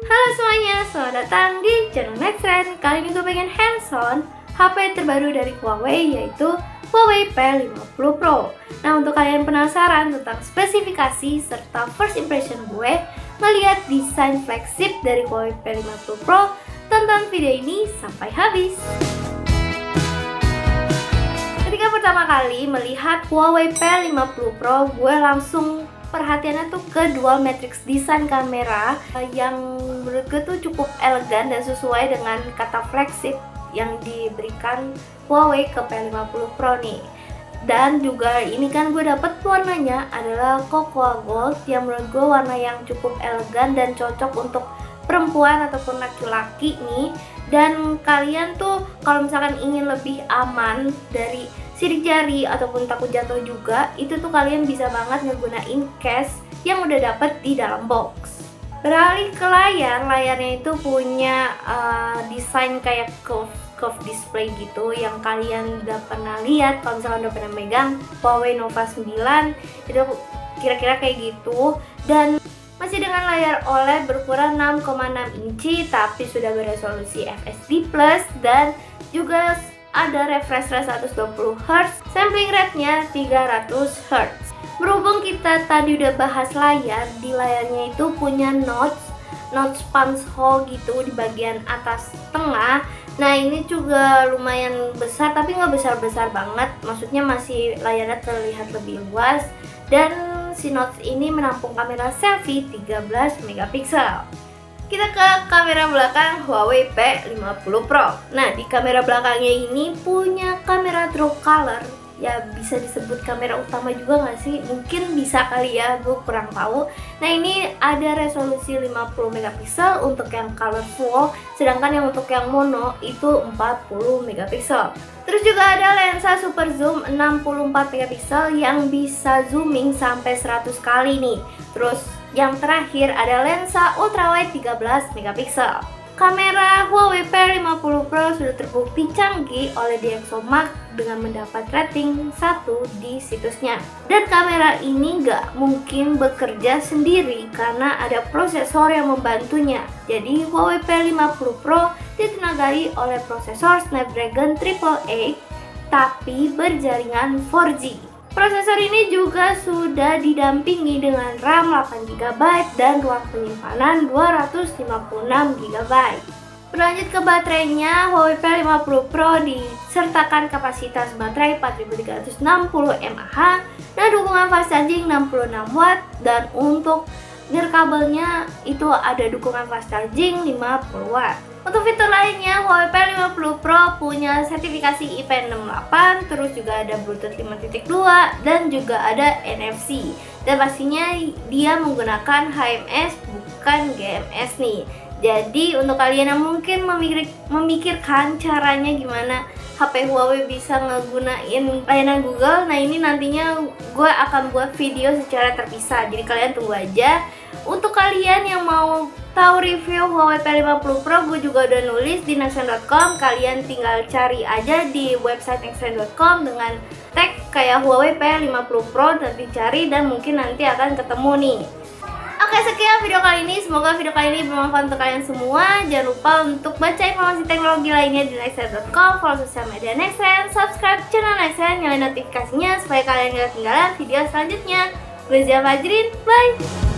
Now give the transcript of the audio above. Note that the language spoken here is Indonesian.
Halo semuanya, selamat datang di channel Nextrend. Kali ini gue pengen hands-on HP terbaru dari Huawei, yaitu Huawei P50 Pro. Nah, untuk kalian penasaran tentang spesifikasi serta first impression gue melihat desain flagship dari Huawei P50 Pro, tonton video ini sampai habis. Ketika pertama kali melihat Huawei P50 Pro, gue langsung perhatiannya tuh ke dual matrix desain kamera yang menurut gue tuh cukup elegan dan sesuai dengan kata flagship yang diberikan Huawei ke P50 Pro nih. Dan juga ini kan gue dapet warnanya adalah Cocoa Gold yang menurut gue warna yang cukup elegan dan cocok untuk perempuan ataupun laki-laki nih. Dan kalian tuh kalau misalkan ingin lebih aman dari sidik jari ataupun takut jatuh juga, itu tuh kalian bisa banget ngegunain case yang udah dapet di dalam box. Beralih ke layar, layarnya itu punya desain kayak curve display gitu yang kalian udah pernah lihat kalau misalkan udah pernah megang Huawei Nova 9, itu kira-kira kayak gitu. Dan masih dengan layar OLED berukuran 6,6 inci tapi sudah beresolusi FSD Plus dan juga ada refresh rate 120 Hz, sampling rate-nya 300 Hz. Berhubung kita tadi udah bahas layar, di layarnya itu punya notch punch hole gitu di bagian atas tengah. Nah, ini juga lumayan besar tapi nggak besar-besar banget, maksudnya masih layarnya terlihat lebih luas. Dan si notch ini menampung kamera selfie 13 megapiksel. Kita ke kamera belakang Huawei P50 Pro. Nah, di kamera belakangnya ini punya kamera draw color. Ya, bisa disebut kamera utama juga nggak sih? Mungkin bisa kali ya, gue kurang tahu. Nah, ini ada resolusi 50 megapiksel untuk yang color full, sedangkan yang untuk yang mono itu 40 megapiksel. Terus juga ada lensa super zoom 64 megapiksel yang bisa zooming sampai 100 kali nih. Terus yang terakhir ada lensa ultrawide 13 megapiksel. Kamera Huawei P50 Pro sudah terbukti canggih oleh DxOMark dengan mendapat rating 1 di situsnya. Dan kamera ini nggak mungkin bekerja sendiri karena ada prosesor yang membantunya. Jadi Huawei P50 Pro ditenagai oleh prosesor Snapdragon 888 tapi berjaringan 4G. Prosesor ini juga sudah didampingi dengan RAM 8GB dan ruang penyimpanan 256GB. Berlanjut ke baterainya, Huawei P50 Pro disertakan kapasitas baterai 4360 mAh dan dukungan fast charging 66W, dan untuk nirkabelnya itu ada dukungan fast charging 50W. Untuk fitur lainnya, Huawei P50 Pro punya sertifikasi IP68, terus juga ada Bluetooth 5.2 dan juga ada NFC. Dan pastinya dia menggunakan HMS bukan GMS nih. Jadi untuk kalian yang mungkin memikirkan caranya gimana HP Huawei bisa ngegunain layanan Google, nah ini nantinya gue akan buat video secara terpisah, jadi kalian tunggu aja. Untuk kalian yang mau tahu review Huawei P50 Pro, gue juga udah nulis di nextrend.com. Kalian tinggal cari aja di website nextrend.com dengan tag kayak Huawei P50 Pro, nanti cari dan mungkin nanti akan ketemu nih. Oke, sekian video kali ini. Semoga video kali ini bermanfaat untuk kalian semua. Jangan lupa untuk baca informasi teknologi lainnya di nextrend.com, follow sosial media Nextrend, subscribe channel Nextrend, nyalain notifikasinya supaya kalian gak ketinggalan video selanjutnya. Gue Zia Fajrin, bye!